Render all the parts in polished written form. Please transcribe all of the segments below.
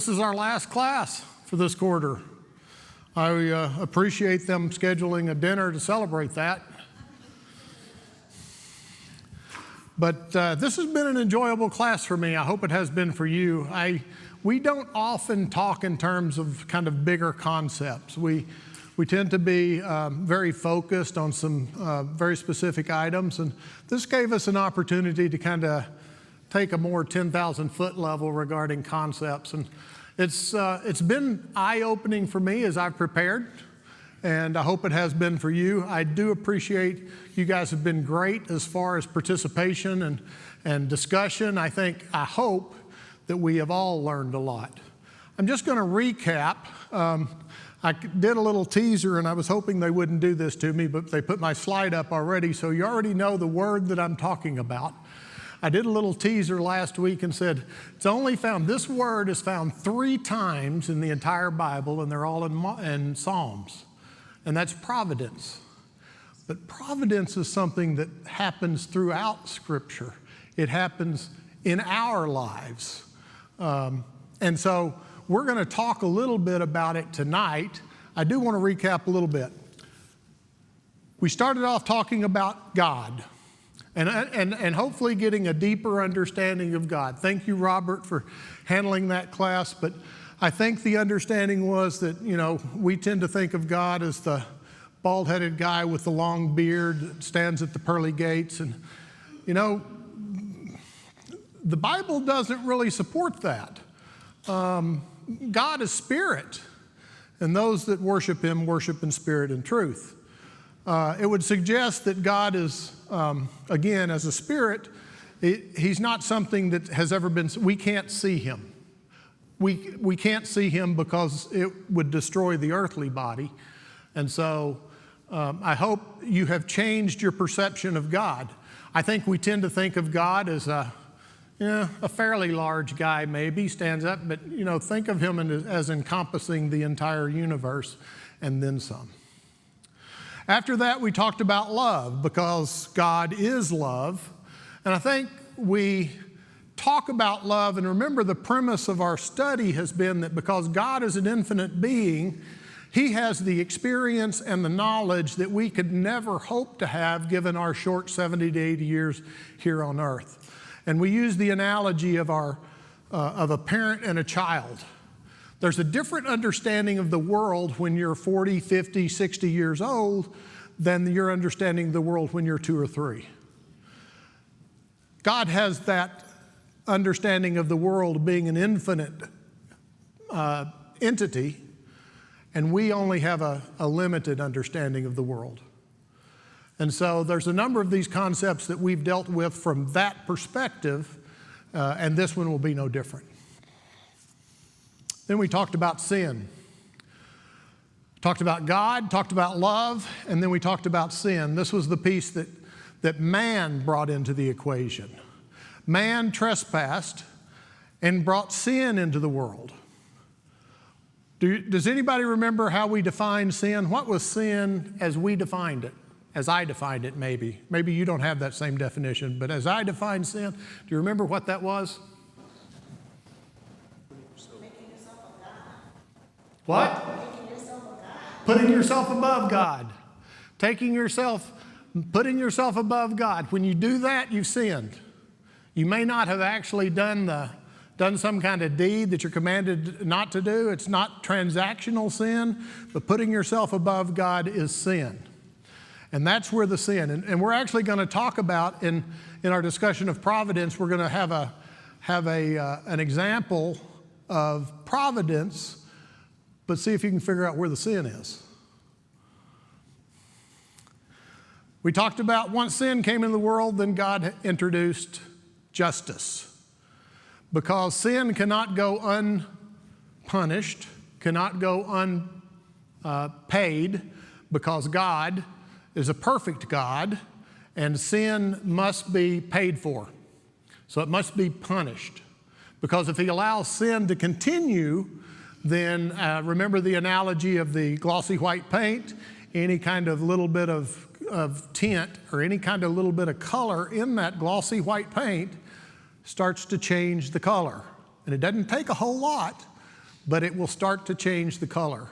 This is our last class for this quarter. I appreciate them scheduling a dinner to celebrate that. But this has been an enjoyable class for me. I hope it has been for you. We don't often talk in terms of kind of bigger concepts. We tend to be very focused on some very specific items, and this gave us an opportunity to kind of take a more 10,000-foot level regarding concepts. And it's been eye-opening for me as I've prepared, and I hope it has been for you. I do appreciate you guys have been great as far as participation and discussion. I hope that we have all learned a lot. I'm just going to recap. I did a little teaser, and I was hoping they wouldn't do this to me, but they put my slide up already, so you already know the word that I'm talking about. I did a little teaser last week and said, this word is found 3 times in the entire Bible, and they're all in Psalms, and that's providence. But providence is something that happens throughout Scripture. It happens in our lives. And so we're going to talk a little bit about it tonight. I do want to recap a little bit. We started off talking about God. And hopefully getting a deeper understanding of God. Thank you, Robert, for handling that class. But I think the understanding was that, we tend to think of God as the bald-headed guy with the long beard that stands at the pearly gates. And, the Bible doesn't really support that. God is spirit, and those that worship him worship in spirit and truth. It would suggest that God is, again, as a spirit, he's not something that has ever been, we can't see him. We can't see him because it would destroy the earthly body. And so I hope you have changed your perception of God. I think we tend to think of God as a fairly large guy maybe, stands up, but think of him as encompassing the entire universe and then some. After that, we talked about love because God is love. And I think we talk about love, and remember the premise of our study has been that because God is an infinite being, he has the experience and the knowledge that we could never hope to have given our short 70 to 80 years here on earth. And we use the analogy of a parent and a child. There's a different understanding of the world when you're 40, 50, 60 years old than your understanding of the world when you're 2 or 3. God has that understanding of the world being an infinite entity, and we only have a limited understanding of the world. And so there's a number of these concepts that we've dealt with from that perspective, and this one will be no different. Then we talked about sin. Talked about God, talked about love, and then we talked about sin. This was the piece that man brought into the equation. Man trespassed and brought sin into the world. Does anybody remember how we defined sin? What was sin as we defined it? As I defined it, maybe. Maybe you don't have that same definition, but as I defined sin, do you remember what that was? What? Putting yourself above God. Putting yourself above God. When you do that, you've sinned. You may not have actually done some kind of deed that you're commanded not to do. It's not transactional sin, but putting yourself above God is sin. And that's where the sin, and we're actually going to talk about in our discussion of providence, we're going to have an example of providence, but see if you can figure out where the sin is. We talked about once sin came into the world, then God introduced justice. Because sin cannot go unpunished, cannot go unpaid, because God is a perfect God, and sin must be paid for. So it must be punished. Because if he allows sin to continue, then remember the analogy of the glossy white paint, any kind of little bit of tint or any kind of little bit of color in that glossy white paint starts to change the color. And it doesn't take a whole lot, but it will start to change the color.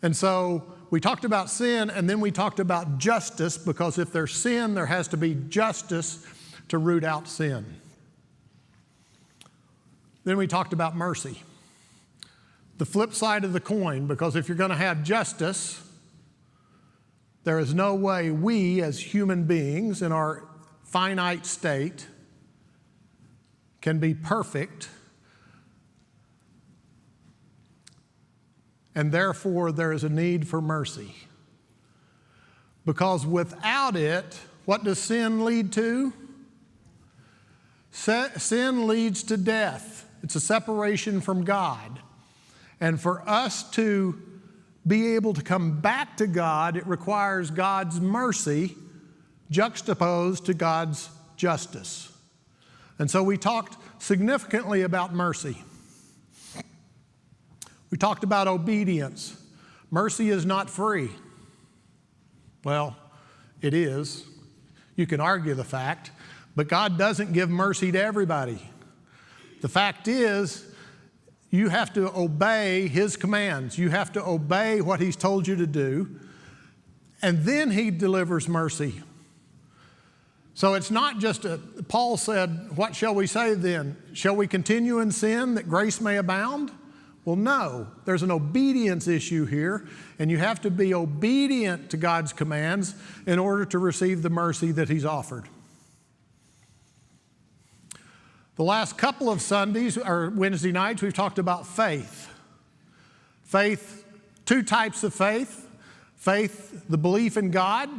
And so we talked about sin, and then we talked about justice, because if there's sin, there has to be justice to root out sin. Then we talked about mercy, the flip side of the coin, because if you're going to have justice, there is no way we as human beings in our finite state can be perfect, and therefore there is a need for mercy. Because without it, what does sin lead to? Sin leads to death. It's a separation from God. And for us to be able to come back to God, it requires God's mercy juxtaposed to God's justice. And so we talked significantly about mercy. We talked about obedience. Mercy is not free. Well, it is. You can argue the fact, but God doesn't give mercy to everybody. The fact is, you have to obey His commands. You have to obey what He's told you to do, and then He delivers mercy. So it's not just Paul said, what shall we say then? Shall we continue in sin that grace may abound? Well, no. There's an obedience issue here, and you have to be obedient to God's commands in order to receive the mercy that He's offered. The last couple of Sundays, or Wednesday nights, we've talked about faith. Faith, two types of faith. Faith, the belief in God.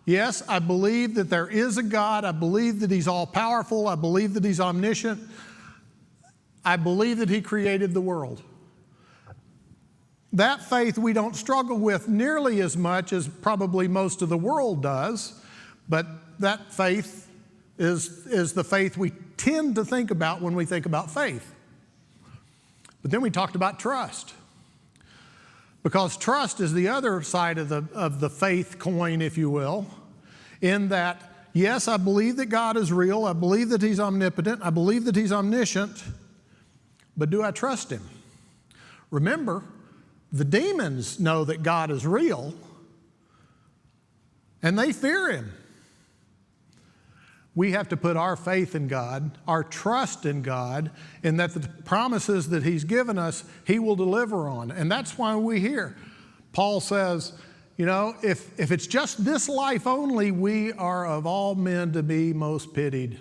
Yes, I believe that there is a God. I believe that He's all-powerful. I believe that He's omniscient. I believe that He created the world. That faith we don't struggle with nearly as much as probably most of the world does, but that faith is the faith we tend to think about when we think about faith. But then we talked about trust, because trust is the other side of the faith coin, if you will, in that, yes, I believe that God is real, I believe that He's omnipotent, I believe that He's omniscient, but do I trust Him? Remember, the demons know that God is real, and they fear Him. We have to put our faith in God, our trust in God, in that the promises that He's given us, He will deliver on. And that's why we're here. Paul says, you know, if it's just this life only, we are of all men to be most pitied.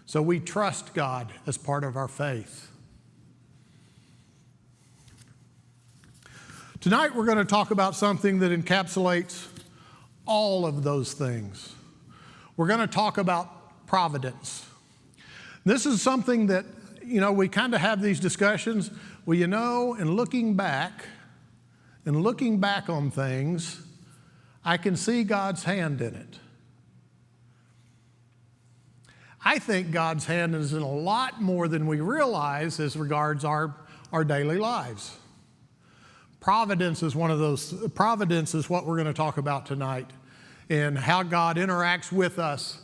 So we trust God as part of our faith. Tonight we're going to talk about something that encapsulates all of those things. We're going to talk about providence. This is something that, you know, we kind of have these discussions. Well, you know, in looking back on things, I can see God's hand in it. I think God's hand is in a lot more than we realize as regards our daily lives. Providence is one of those. Providence is what we're going to talk about tonight, and how God interacts with us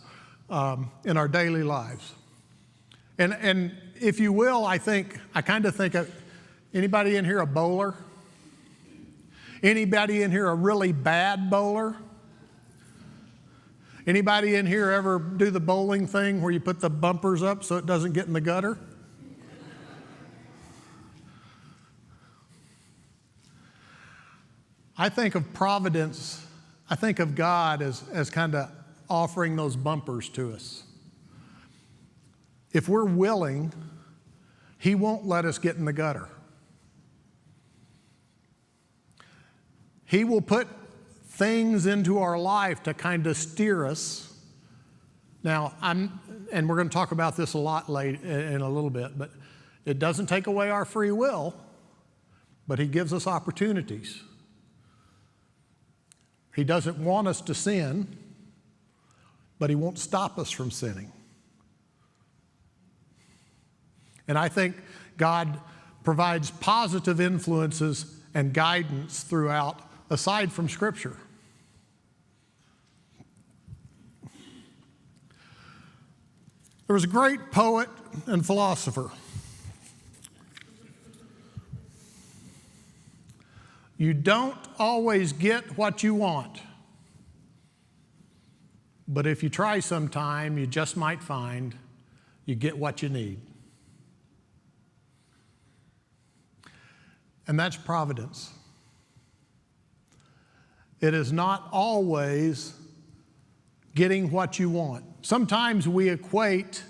in our daily lives. And if you will, I kind of think of anybody in here a bowler? Anybody in here a really bad bowler? Anybody in here ever do the bowling thing where you put the bumpers up so it doesn't get in the gutter? I think of providence, I think of God as kind of offering those bumpers to us. If we're willing, He won't let us get in the gutter. He will put things into our life to kind of steer us. Now, and we're going to talk about this a lot later in a little bit, but it doesn't take away our free will, but He gives us opportunities. He doesn't want us to sin, but He won't stop us from sinning. And I think God provides positive influences and guidance throughout, aside from Scripture. There was a great poet and philosopher. You don't always get what you want. But if you try sometime, you just might find you get what you need. And that's providence. It is not always getting what you want. Sometimes we equate,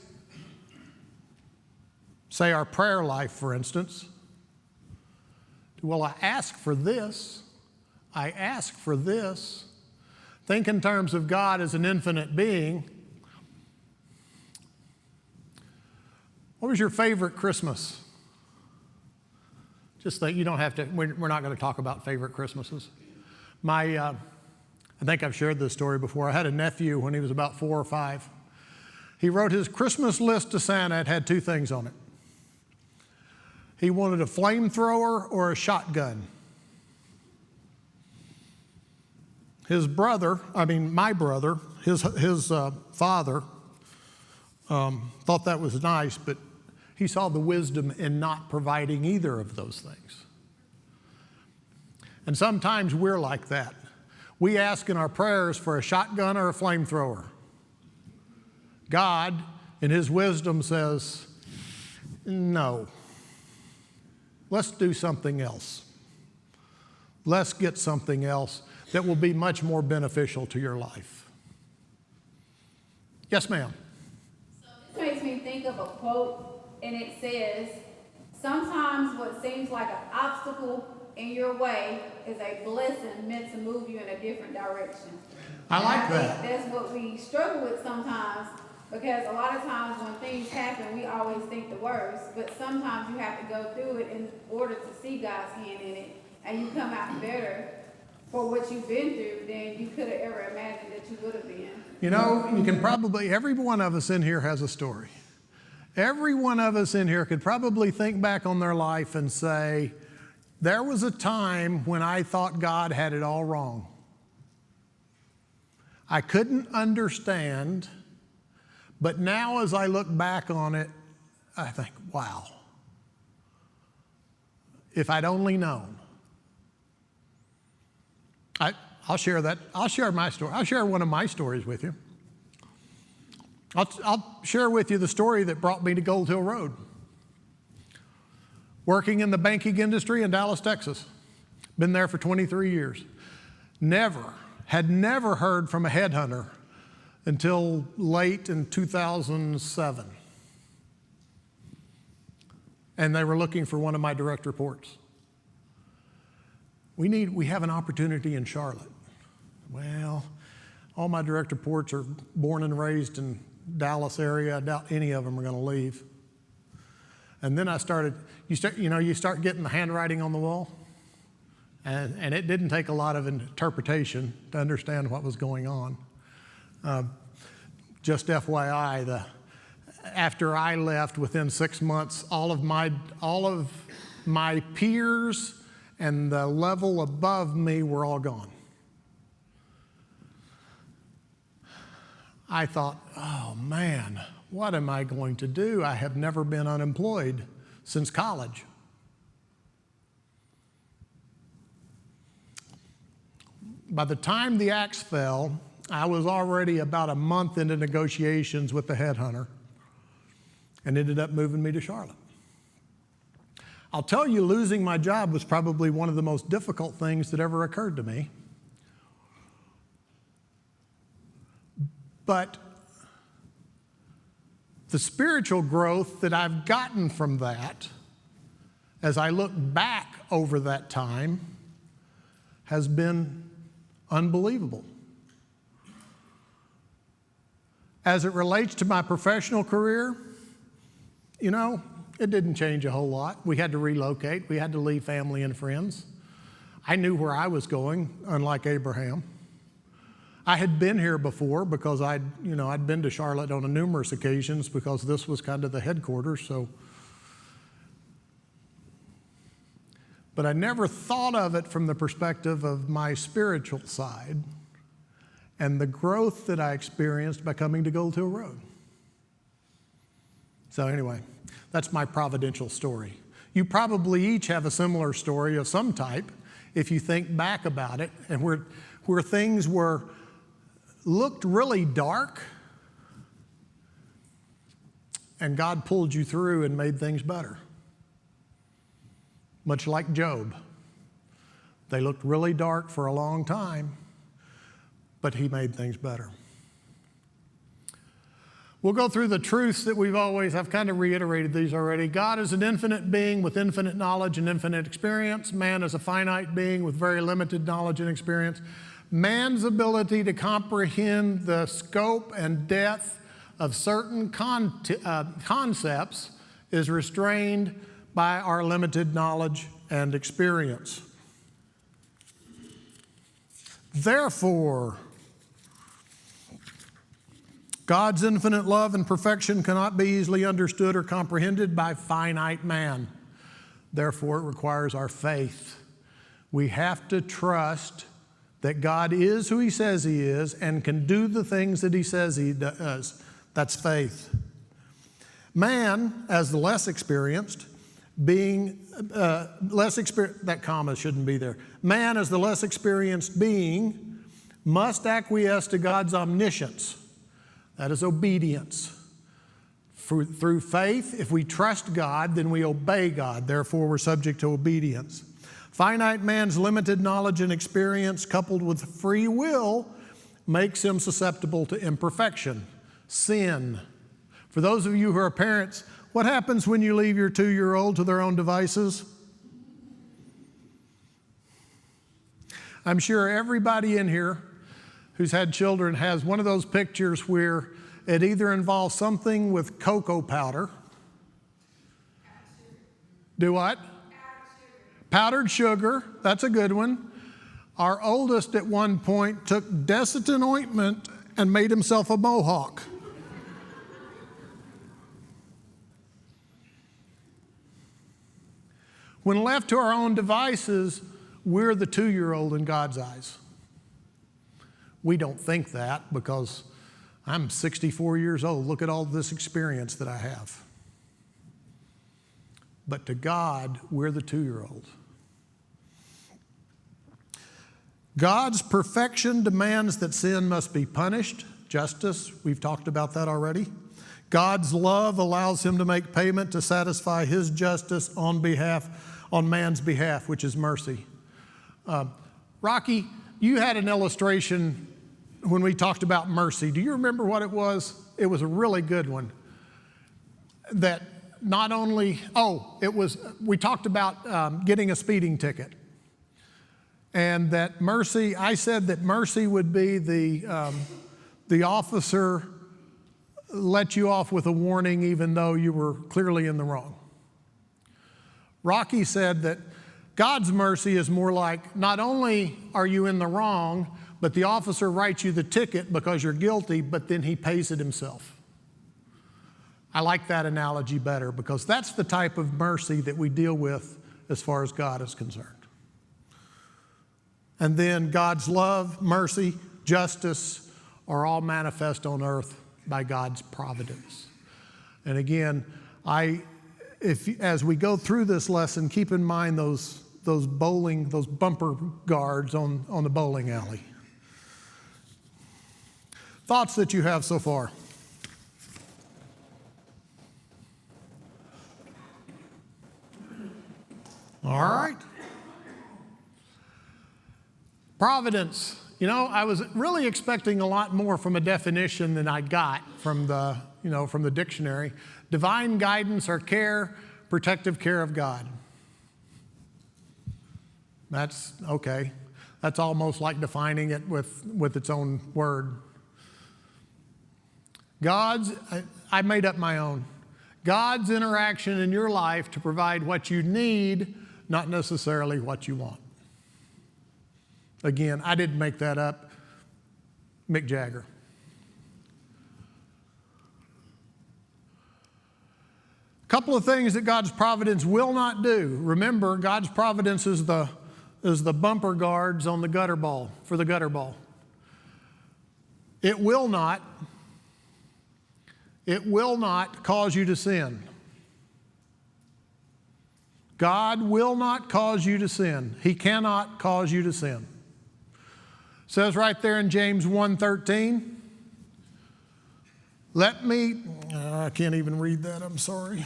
say, our prayer life, for instance. Well, I ask for this. I ask for this. Think in terms of God as an infinite being. What was your favorite Christmas? Just think, you don't have to, we're not going to talk about favorite Christmases. I think I've shared this story before. I had a nephew when he was about 4 or 5. He wrote his Christmas list to Santa. It had 2 things on it. He wanted a flamethrower or a shotgun. My brother, his father, thought that was nice, but he saw the wisdom in not providing either of those things. And sometimes we're like that. We ask in our prayers for a shotgun or a flamethrower. God, in His wisdom, says, no. Let's do something else. Let's get something else that will be much more beneficial to your life. Yes, ma'am. So this makes me think of a quote, and it says, sometimes what seems like an obstacle in your way is a blessing meant to move you in a different direction. I like that. That's what we struggle with sometimes, because a lot of times when things happen, we always think the worst, but sometimes you have to go through it in order to see God's hand in it, and you come out better for what you've been through than you could have ever imagined that you would have been. You know, you can probably, every one of us in here has a story. Every one of us in here could probably think back on their life and say, there was a time when I thought God had it all wrong. I couldn't understand, but now as I look back on it, I think, wow, if I'd only known. I'll share that. I'll share my story. I'll share one of my stories with you. I'll share with you the story that brought me to Gold Hill Road. Working in the banking industry in Dallas, Texas. Been there for 23 years. Had never heard from a headhunter until late in 2007. And they were looking for one of my direct reports. We have an opportunity in Charlotte. Well, all my direct reports are born and raised in Dallas area. I doubt any of them are going to leave. And then you start getting the handwriting on the wall. And it didn't take a lot of interpretation to understand what was going on. Just FYI, after I left, within 6 months, all of my peers and the level above me were all gone. I thought, oh man, what am I going to do? I have never been unemployed since college. By the time the axe fell, I was already about a month into negotiations with the headhunter and ended up moving me to Charlotte. I'll tell you, losing my job was probably one of the most difficult things that ever occurred to me. But the spiritual growth that I've gotten from that, as I look back over that time, has been unbelievable. As it relates to my professional career, it didn't change a whole lot. We had to relocate. We had to leave family and friends. I knew where I was going, unlike Abraham. I had been here before because I'd been to Charlotte on numerous occasions because this was kind of the headquarters. But I never thought of it from the perspective of my spiritual side and the growth that I experienced by coming to Gold Hill Road. So anyway, that's my providential story. You probably each have a similar story of some type if you think back about it, and where things looked really dark, and God pulled you through and made things better. Much like Job. They looked really dark for a long time, but he made things better. We'll go through the truths that I've kind of reiterated these already. God is an infinite being with infinite knowledge and infinite experience. Man is a finite being with very limited knowledge and experience. Man's ability to comprehend the scope and depth of certain concepts is restrained by our limited knowledge and experience. Therefore, God's infinite love and perfection cannot be easily understood or comprehended by finite man. Therefore, it requires our faith. We have to trust that God is who he says he is and can do the things that he says he does. That's faith. Man, as the less experienced, that comma shouldn't be there. Man, as the less experienced being, must acquiesce to God's omniscience. That is obedience. Through faith, if we trust God, then we obey God. Therefore, we're subject to obedience. Finite man's limited knowledge and experience, coupled with free will, makes him susceptible to imperfection, sin. For those of you who are parents, what happens when you leave your 2-year-old to their own devices? I'm sure everybody in here who's had children has one of those pictures where it either involves something with cocoa powder. Do what? Powdered sugar. That's a good one. Our oldest at one point took Desitin ointment and made himself a mohawk. When left to our own devices, we're the 2-year-old in God's eyes. We don't think that because I'm 64 years old. Look at all this experience that I have. But to God, we're the 2-year-old. God's perfection demands that sin must be punished. Justice, we've talked about that already. God's love allows him to make payment to satisfy his justice on man's behalf, which is mercy. Rocky, you had an illustration when we talked about mercy. Do you remember what it was? It was a really good one. That not only, we talked about getting a speeding ticket. And that mercy, I said that mercy would be the officer let you off with a warning even though you were clearly in the wrong. Rocky said that God's mercy is more like, not only are you in the wrong, but the officer writes you the ticket because you're guilty, but then he pays it himself. I like that analogy better because that's the type of mercy that we deal with as far as God is concerned. And then God's love, mercy, justice are all manifest on earth by God's providence. And again, as we go through this lesson, keep in mind those bumper guards on the bowling alley. Thoughts that you have so far? All right. Providence. You know, I was really expecting a lot more from a definition than I got from the dictionary. Divine guidance or care, protective care of God. That's okay. That's almost like defining it with its own word. I made up my own. God's interaction in your life to provide what you need, not necessarily what you want. Again, I didn't make that up. Mick Jagger. A couple of things that God's providence will not do. Remember, God's providence is the bumper guards on the gutter ball, for the gutter ball. It will not cause you to sin. God will not cause you to sin. He cannot cause you to sin. It says right there in James 1:13, I can't even read that, I'm sorry.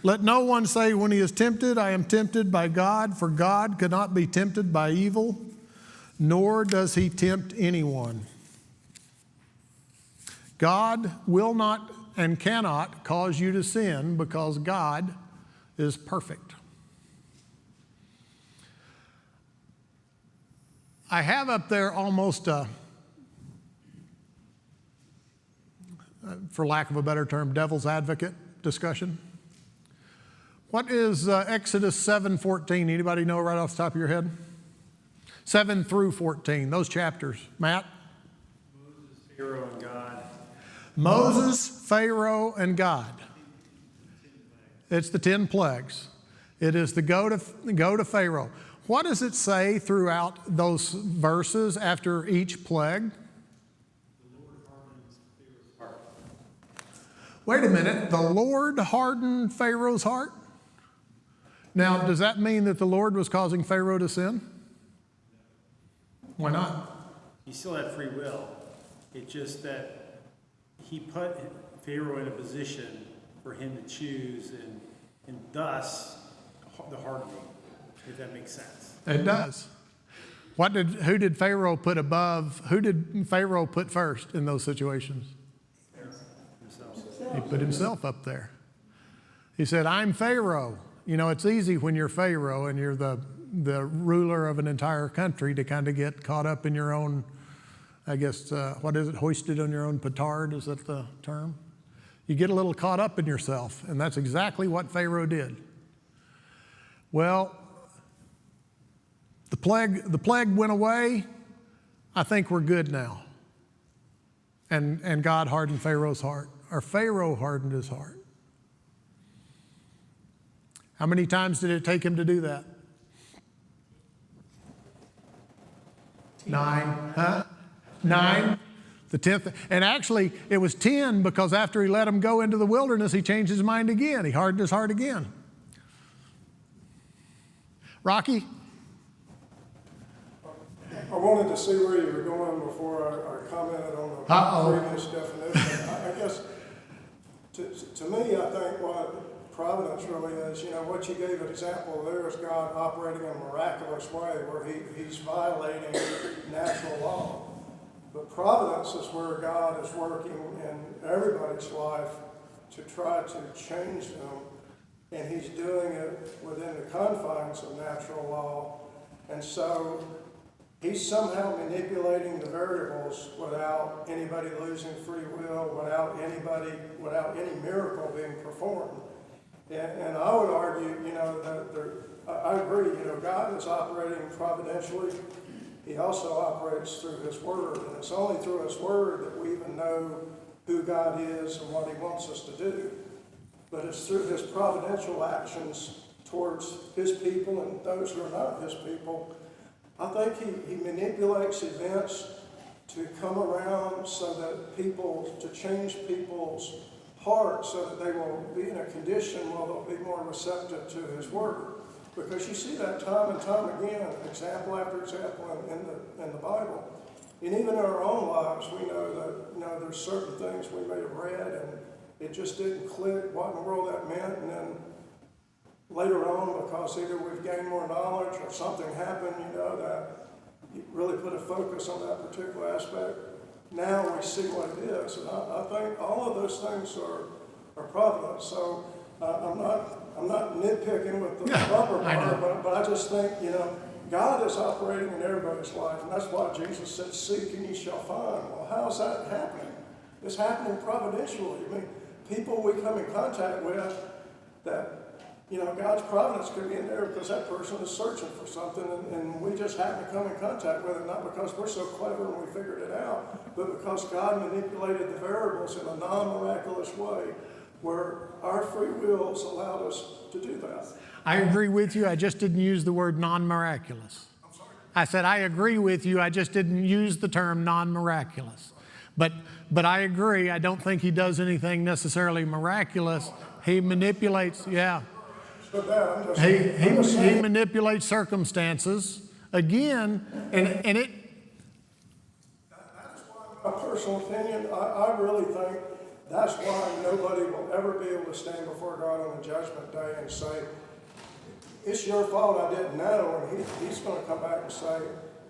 Let no one say when he is tempted, I am tempted by God, for God cannot be tempted by evil, nor does he tempt anyone. God will not and cannot cause you to sin because God is perfect. I have up there almost for lack of a better term, devil's advocate discussion. What is Exodus 7:14? Anybody know right off the top of your head? 7 through 14, those chapters. Matt? Moses, Pharaoh, and God. Moses, Pharaoh, and God. It's the 10 plagues. It is the go to Pharaoh. What does it say throughout those verses after each plague? The Lord hardens Pharaoh's heart. Wait a minute, the Lord hardened Pharaoh's heart? Now, does that mean that the Lord was causing Pharaoh to sin? Why not? He still had free will. It's just that he put Pharaoh in a position for him to choose, and thus the hardening, if that makes sense. It does. Who did Pharaoh put above? Who did Pharaoh put first in those situations? Himself. He put himself up there. He said, I'm Pharaoh. You know, it's easy when you're Pharaoh and you're the ruler of an entire country to kind of get caught up in your own, I guess, what is it, hoisted on your own petard, is that the term? You get a little caught up in yourself, and that's exactly what Pharaoh did. Well, the plague went away. I think we're good now. And God hardened Pharaoh's heart, or Pharaoh hardened his heart. How many times did it take him to do that? 9, huh? 9, the 10th. And actually, it was 10 because after he let him go into the wilderness, he changed his mind again. He hardened his heart again. Rocky? I wanted to see where you were going before I commented on the previous definition. I guess, to me, I think what providence really is, you know, what you gave an example there is God operating in a miraculous way where he's violating natural law. But providence is where God is working in everybody's life to try to change them, and he's doing it within the confines of natural law. And so he's somehow manipulating the variables without anybody losing free will, without any miracle being performed. And I would argue, you know, that I agree, you know, God is operating providentially. He also operates through his word, and it's only through his word that we even know who God is and what he wants us to do. But it's through his providential actions towards his people and those who are not his people. I think he manipulates events to come around so that to change people's hearts so that they will be in a condition where they'll be more receptive to his word. Because you see that time and time again, example after example in the Bible. And even in our own lives, we know that, you know, there's certain things we may have read and it just didn't click what in the world that meant. And then later on, because either we've gained more knowledge or something happened, you know, that you really put a focus on that particular aspect. Now we see what it is. And I think all of those things are providence. So I'm not nitpicking with the bumper part, but I just think, you know, God is operating in everybody's life, and that's why Jesus said, seek and ye shall find. Well, how is that happening? It's happening providentially. I mean, people we come in contact with that, you know, God's providence could be in there because that person is searching for something, and we just happen to come in contact with it, not because we're so clever and we figured it out, but because God manipulated the variables in a non-miraculous way where our free wills allowed us to do that. I agree with you. I just didn't use the word non-miraculous. I'm sorry. I said, I agree with you. I just didn't use the term non-miraculous. But I agree. I don't think he does anything necessarily miraculous. He manipulates, yeah. But that, I'm just. He I'm just saying. manipulates circumstances again, and it. That's why, my personal opinion, I really think that's why nobody will ever be able to stand before God on the judgment day and say, it's your fault I didn't know, and he's going to come back and say,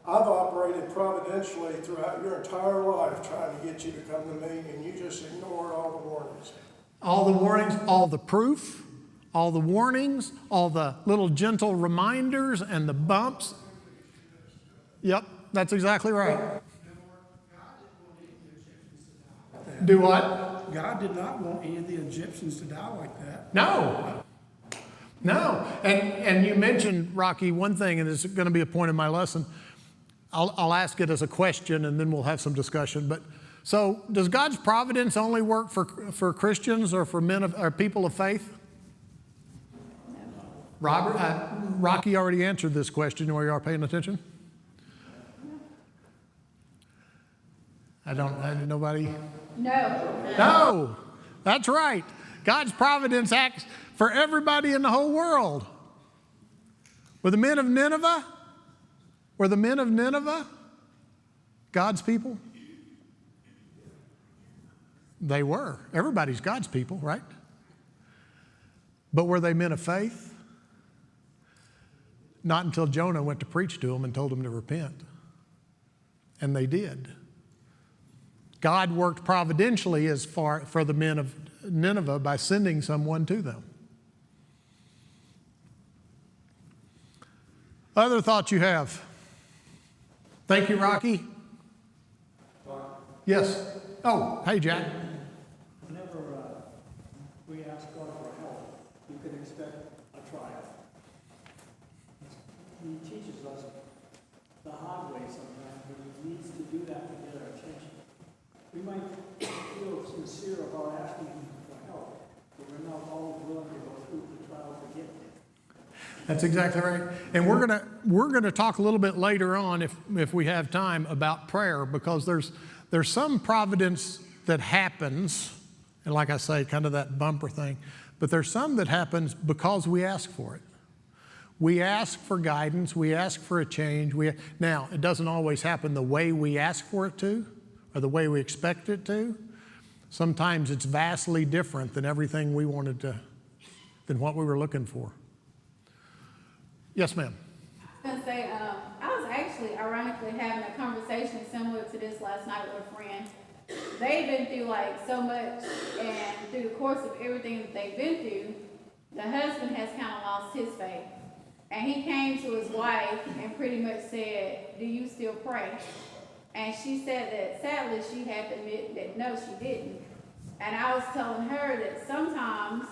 I've operated providentially throughout your entire life trying to get you to come to me, and you just ignored all the warnings. All the warnings, all the proof, all the warnings, all the little gentle reminders and the bumps. Yep, that's exactly right. Do what? God did not want any of the Egyptians to die like that. No. No. And you mentioned, Rocky, one thing, and it's going to be a point of my lesson. I'll ask it as a question, and then we'll have some discussion. But so, does God's providence only work for Christians or for or people of faith? Robert, Rocky already answered this question. Are you all paying attention? Nobody. No, that's right. God's providence acts for everybody in the whole world. Were the men of Nineveh God's people? They were. Everybody's God's people, right? But were they men of faith? Not until Jonah went to preach to them and told them to repent. And they did. God worked providentially for the men of Nineveh by sending someone to them. Other thoughts you have? Thank you, Rocky. Yes. Oh, hey, Jack. Whenever we ask God for help, you can expect a trial. He teaches us the hard way sometimes, but he needs to do that to get our attention. We might feel sincere about asking him for help, but we're not always willing to go through the trial to get there. That's exactly right. And we're gonna talk a little bit later on, if we have time, about prayer, because there's some providence that happens, and like I say, kind of that bumper thing, but there's some that happens because we ask for it. We ask for guidance, we ask for a change. Now, it doesn't always happen the way we ask for it to, or the way we expect it to. Sometimes it's vastly different than everything we wanted to, than what we were looking for. Yes, ma'am. I was going to say, I was actually ironically having a conversation similar to this last night with a friend. They've been through like so much, and through the course of everything that they've been through, the husband has kind of lost his faith. And he came to his wife and pretty much said, do you still pray? And she said that sadly she had to admit that no, she didn't. And I was telling her that sometimes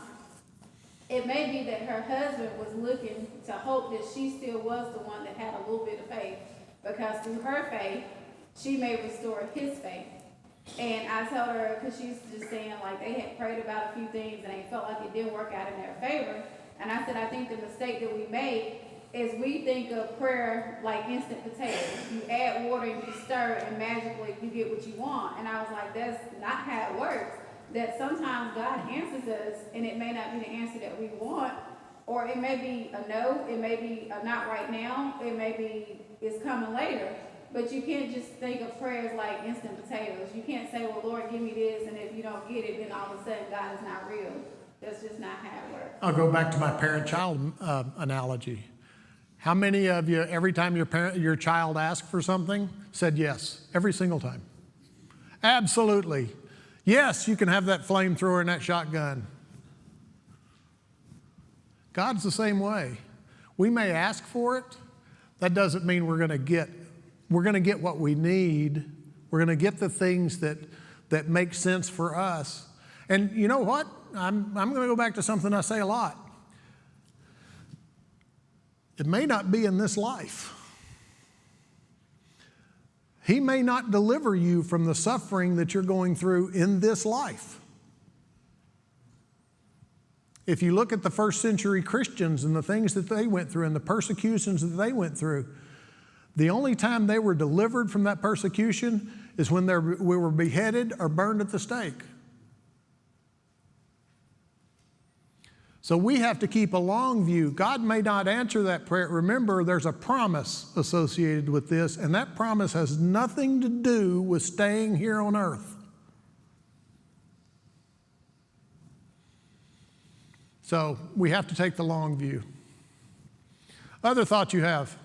it may be that her husband was looking to hope that she still was the one that had a little bit of faith, because through her faith, she may restore his faith. And I told her, because she was just saying like they had prayed about a few things and they felt like it didn't work out in their favor. And I said, I think the mistake that we make is we think of prayer like instant potatoes. You add water and you stir and magically you get what you want. And I was like, that's not how it works. That sometimes God answers us and it may not be the answer that we want, or it may be a no, it may be a not right now, it may be it's coming later. But you can't just think of prayers like instant potatoes. You can't say, well, Lord, give me this, and if you don't get it, then all of a sudden God is not real. That's just not how it works. I'll go back to my parent-child analogy. How many of you, every time your child asked for something, said yes? Every single time. Absolutely. Yes, you can have that flamethrower and that shotgun. God's the same way. We may ask for it. That doesn't mean we're going to get what we need. We're going to get the things that make sense for us. And you know what? I'm going to go back to something I say a lot. It may not be in this life. He may not deliver you from the suffering that you're going through in this life. If you look at the first century Christians and the things that they went through and the persecutions that they went through, the only time they were delivered from that persecution is when we were beheaded or burned at the stake. So we have to keep a long view. God may not answer that prayer. Remember, there's a promise associated with this, and that promise has nothing to do with staying here on earth. So we have to take the long view. Other thoughts you have?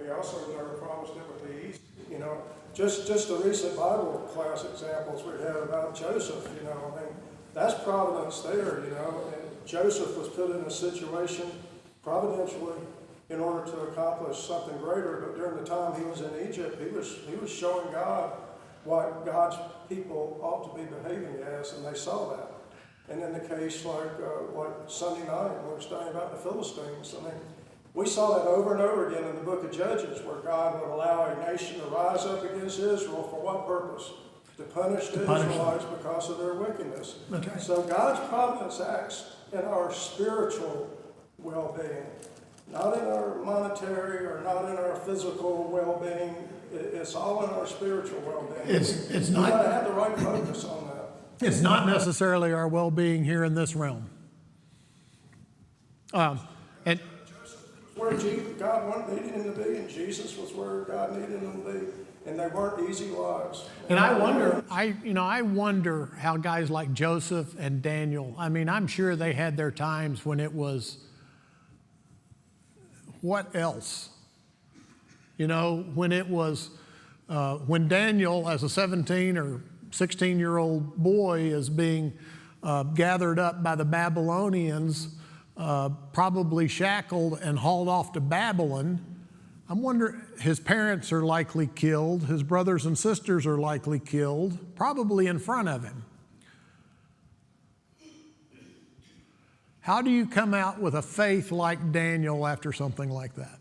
He also never promised it would be easy. You know, just the recent Bible class examples we had about Joseph, you know, I mean, that's providence there, you know, and Joseph was put in a situation providentially in order to accomplish something greater, but during the time he was in Egypt, he was showing God what God's people ought to be behaving as, and they saw that. And in the case like Sunday night, when we were studying about the Philistines, I mean, we saw that over and over again in the book of Judges, where God would allow a nation to rise up against Israel for what purpose? To punish the Israelites because of their wickedness. Okay. So God's providence acts in our spiritual well-being, not in our monetary or not in our physical well-being. It's all in our spiritual well-being. It's You not. got to have the right focus on that. It's not necessarily our well-being here in this realm. And Where God needed him to be, and Jesus was where God needed him to be, and they weren't easy lives. And I wonder how guys like Joseph and Daniel, I mean, I'm sure they had their times when it was, what else? You know, when it was, when Daniel, as a 17 or 16-year-old boy, is being gathered up by the Babylonians, probably shackled and hauled off to Babylon. I wonder, his parents are likely killed, his brothers and sisters are likely killed, probably in front of him. How do you come out with a faith like Daniel after something like that?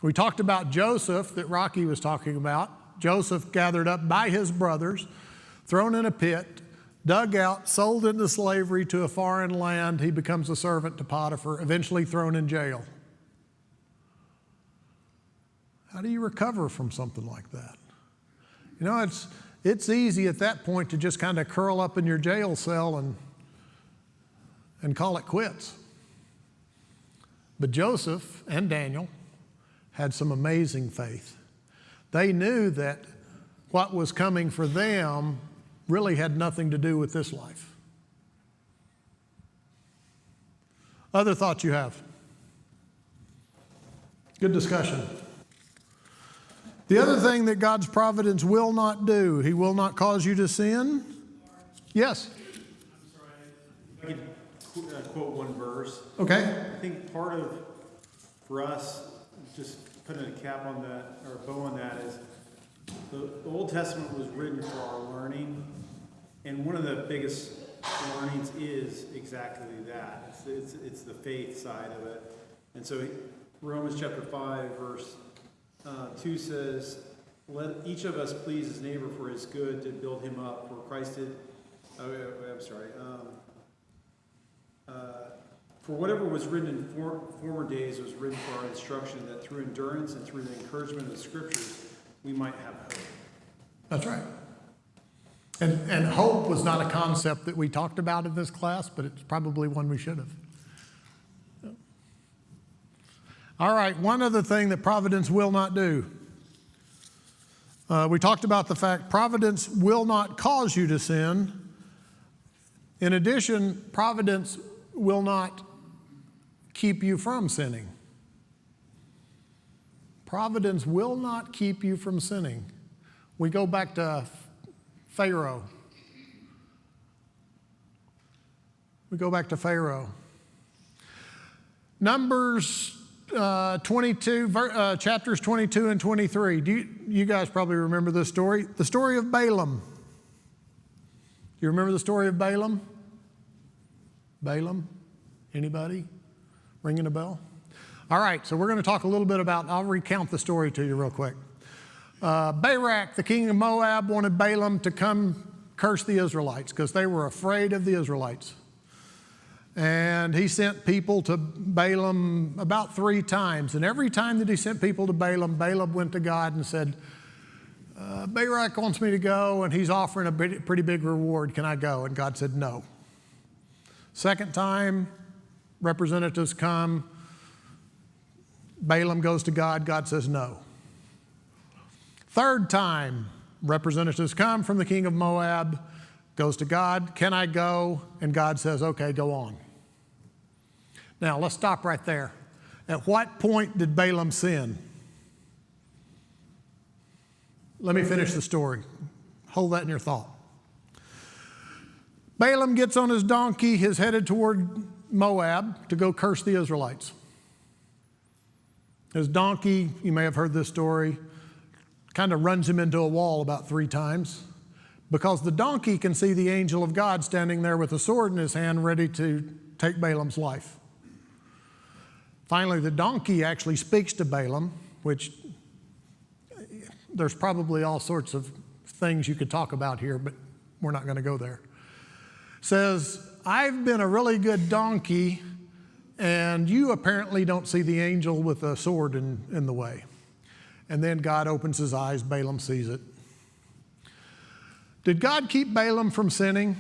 We talked about Joseph that Rocky was talking about. Joseph gathered up by his brothers, thrown in a pit, dug out, sold into slavery to a foreign land. He becomes a servant to Potiphar, eventually thrown in jail. How do you recover from something like that? You know, it's easy at that point to just kind of curl up in your jail cell and call it quits. But Joseph and Daniel had some amazing faith. They knew that what was coming for them really had nothing to do with this life. Other thoughts you have? Good discussion. The other thing that God's providence will not do, He will not cause you to sin. Yes? I could quote one verse. Okay. I think part of, for us, just putting a cap on that, or a bow on that, is the Old Testament was written for our learning, and one of the biggest learnings is exactly that. It's the faith side of it. And so Romans chapter 5, verse 2 says, let each of us please his neighbor for his good to build him up. For Christ did, for whatever was written in former days was written for our instruction, that through endurance and through the encouragement of the scriptures, we might have hope. That's right. And hope was not a concept that we talked about in this class, but it's probably one we should have. All right, one other thing that providence will not do. We talked about the fact providence will not cause you to sin. In addition, providence will not keep you from sinning. Providence will not keep you from sinning. We go back to Pharaoh. Numbers 22, chapters 22 and 23. You guys probably remember this story. The story of Balaam. You remember the story of Balaam? Balaam? Anybody? Ringing a bell? All right, so we're going to talk a little bit about, I'll recount the story to you real quick. Barak, the king of Moab, wanted Balaam to come curse the Israelites because they were afraid of the Israelites. And he sent people to Balaam about 3 times. And every time that he sent people to Balaam, Balaam went to God and said, Balak wants me to go, and he's offering a pretty big reward. Can I go? And God said no. Second time, representatives come. Balaam goes to God. God says no. Third time, representatives come from the king of Moab, goes to God. Can I go? And God says, okay, go on. Now, let's stop right there. At what point did Balaam sin? Let me finish the story. Hold that in your thought. Balaam gets on his donkey, is headed toward Moab to go curse the Israelites. His donkey, you may have heard this story, kind of runs him into a wall about 3 times because the donkey can see the angel of God standing there with a sword in his hand ready to take Balaam's life. Finally, the donkey actually speaks to Balaam, which there's probably all sorts of things you could talk about here, but we're not going to go there. Says, I've been a really good donkey, and you apparently don't see the angel with a sword in the way. And then God opens his eyes, Balaam sees it. Did God keep Balaam from sinning?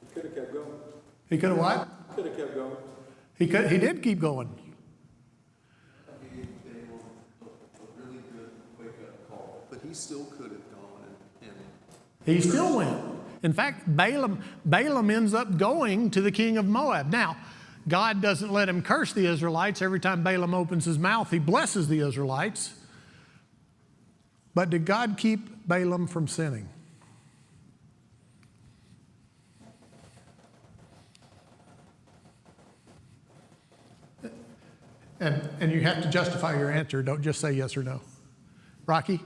He could have kept going. He could have what? Could have kept going. He did keep going. Really good wake-up call, but he still could have gone and He still went. In fact, Balaam ends up going to the king of Moab. Now, God doesn't let him curse the Israelites. Every time Balaam opens his mouth, he blesses the Israelites. But did God keep Balaam from sinning? And you have to justify your answer. Don't just say yes or no. Rocky?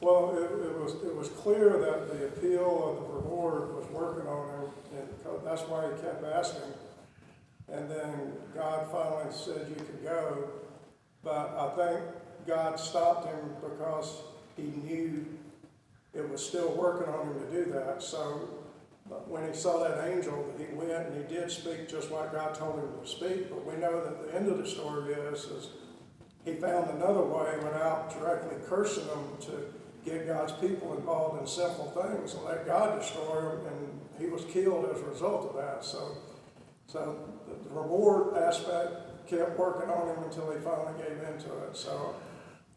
Well, it was clear that the appeal of the reward was working on him, and that's why he kept asking. And then God finally said you could go. But I think God stopped him because he knew it was still working on him to do that. So when he saw that angel, he went and he did speak just like God told him to speak. But we know that the end of the story is he found another way without directly cursing them to get God's people involved in sinful things and let God destroy them, and he was killed as a result of that. So the reward aspect kept working on him until he finally gave into it. So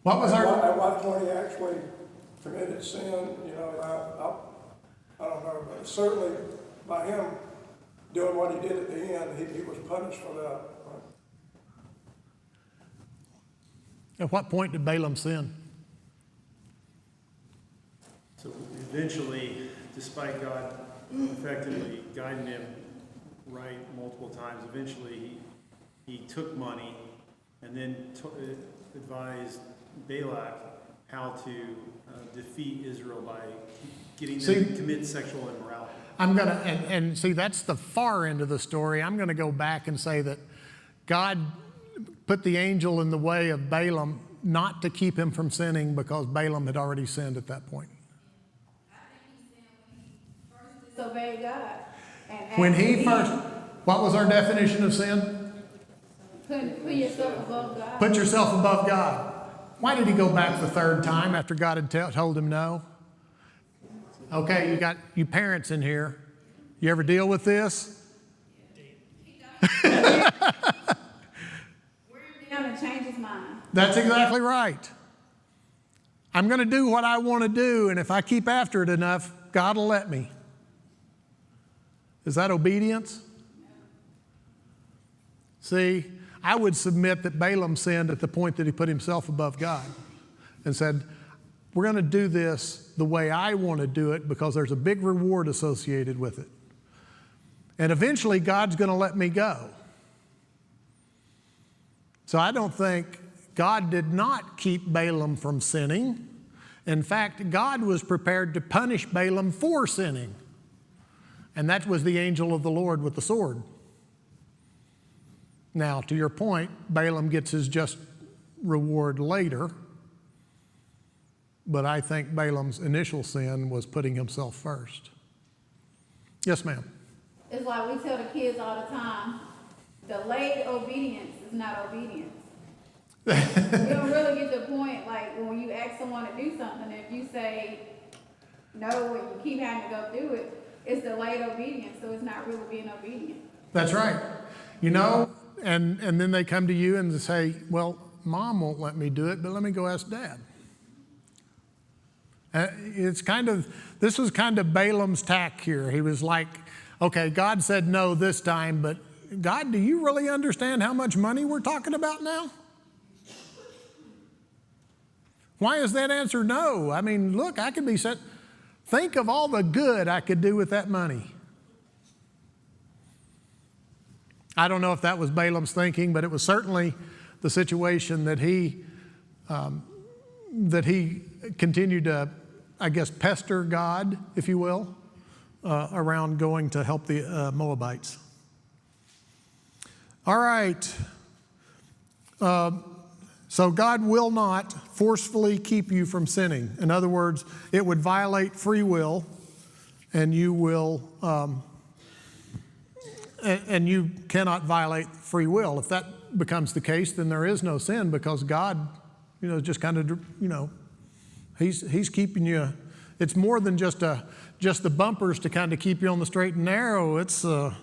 What was at what point he actually committed sin, I don't know, but certainly by him doing what he did at the end, he was punished for that. At what point did Balaam sin? So eventually, despite God effectively guiding him right multiple times, eventually he took money and then advised Balak how to defeat Israel by getting them to commit sexual immorality. I'm going to, and see, that's the far end of the story. I'm going to go back and say that God put the angel in the way of Balaam not to keep him from sinning because Balaam had already sinned at that point. Disobey God. When he first, what was our definition of sin? Put yourself above God. Put yourself above God. Why did he go back the third time after God had told him no? Okay, you got you parents in here. You ever deal with this? Wear him down and change his mind. That's exactly right. I'm going to do what I want to do, and if I keep after it enough, God will let me. Is that obedience? See, I would submit that Balaam sinned at the point that he put himself above God and said, we're going to do this the way I want to do it because there's a big reward associated with it. And eventually God's going to let me go. So I don't think God did not keep Balaam from sinning. In fact, God was prepared to punish Balaam for sinning. And that was the angel of the Lord with the sword. Now, to your point, Balaam gets his just reward later. But I think Balaam's initial sin was putting himself first. Yes, ma'am. It's like we tell the kids all the time, delayed obedience is not obedience. You don't really get the point, like when you ask someone to do something, if you say no and you keep having to go through it, it's delayed obedience, so it's not really being obedient. That's right. You know, and then they come to you and they say, well, Mom won't let me do it, but let me go ask Dad. This was kind of Balaam's tack here. He was like, okay, God said no this time, but God, do you really understand how much money we're talking about now? Why is that answer no? I mean, look, I could be set. Think of all the good I could do with that money. I don't know if that was Balaam's thinking, but it was certainly the situation that he continued to, I guess, pester God, if you will, around going to help the Moabites. All right. So God will not forcefully keep you from sinning. In other words, it would violate free will, and you will, and you cannot violate free will. If that becomes the case, then there is no sin, because God, just kind of, He's keeping you. It's more than just the bumpers to kind of keep you on the straight and narrow. It's a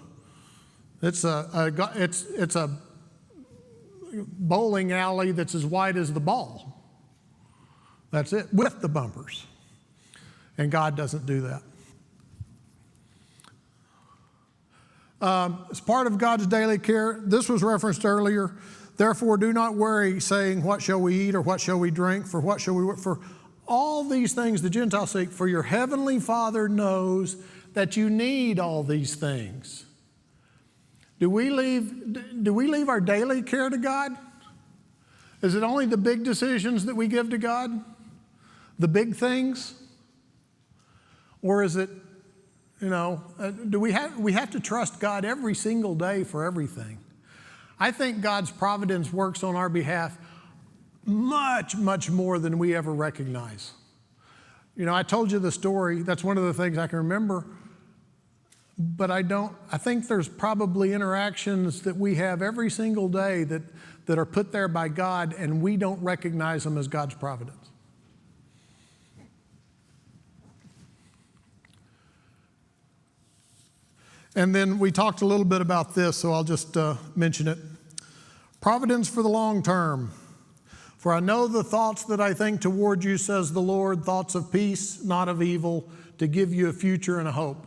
bowling alley that's as wide as the ball. That's it, with the bumpers. And God doesn't do that. As part of God's daily care, this was referenced earlier. Therefore, do not worry, saying, what shall we eat, or what shall we drink, for what shall we work for? All these things the Gentiles seek, for your heavenly Father knows that you need all these things. Do we leave our daily care to God? Is it only the big decisions that we give to God? The big things? Or is it, do we have to trust God every single day for everything? I think God's providence works on our behalf much, much more than we ever recognize. I told you the story. That's one of the things I can remember. But I think there's probably interactions that we have every single day that are put there by God, and we don't recognize them as God's providence. And then we talked a little bit about this, so I'll just mention it. Providence for the long term. For I know the thoughts that I think toward you, says the Lord, thoughts of peace, not of evil, to give you a future and a hope.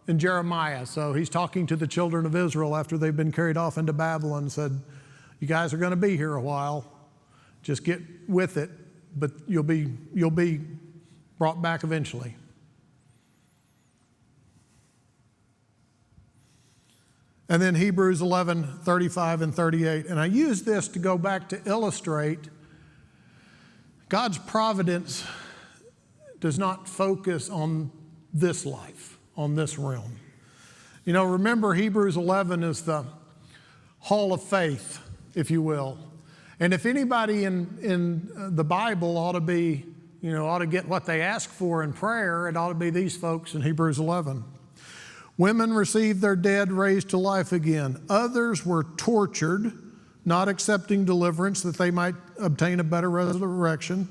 In Jeremiah. So he's talking to the children of Israel after they've been carried off into Babylon, said, you guys are going to be here a while. Just get with it, but you'll be brought back eventually. And then Hebrews 11:35 and 38. And I use this to go back to illustrate God's providence does not focus on this life, on this realm. Remember, Hebrews 11 is the hall of faith, if you will. And if anybody in the Bible ought to get what they ask for in prayer, it ought to be these folks in Hebrews 11. Women received their dead raised to life again. Others were tortured, not accepting deliverance that they might obtain a better resurrection.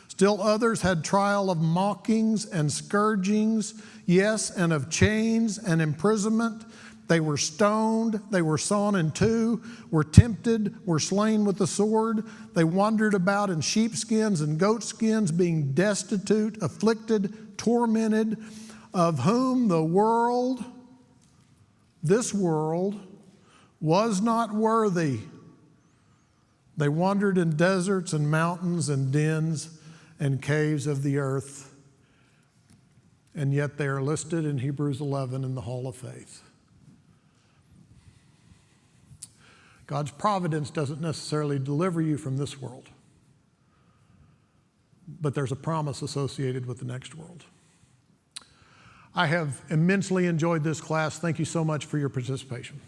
Still others had trial of mockings and scourgings, yes, and of chains and imprisonment. They were stoned, they were sawn in two, were tempted, were slain with the sword. They wandered about in sheepskins and goatskins, being destitute, afflicted, tormented, of whom this world, was not worthy. They wandered in deserts and mountains and dens and caves of the earth, and yet they are listed in Hebrews 11 in the Hall of Faith. God's providence doesn't necessarily deliver you from this world, but there's a promise associated with the next world. I have immensely enjoyed this class. Thank you so much for your participation.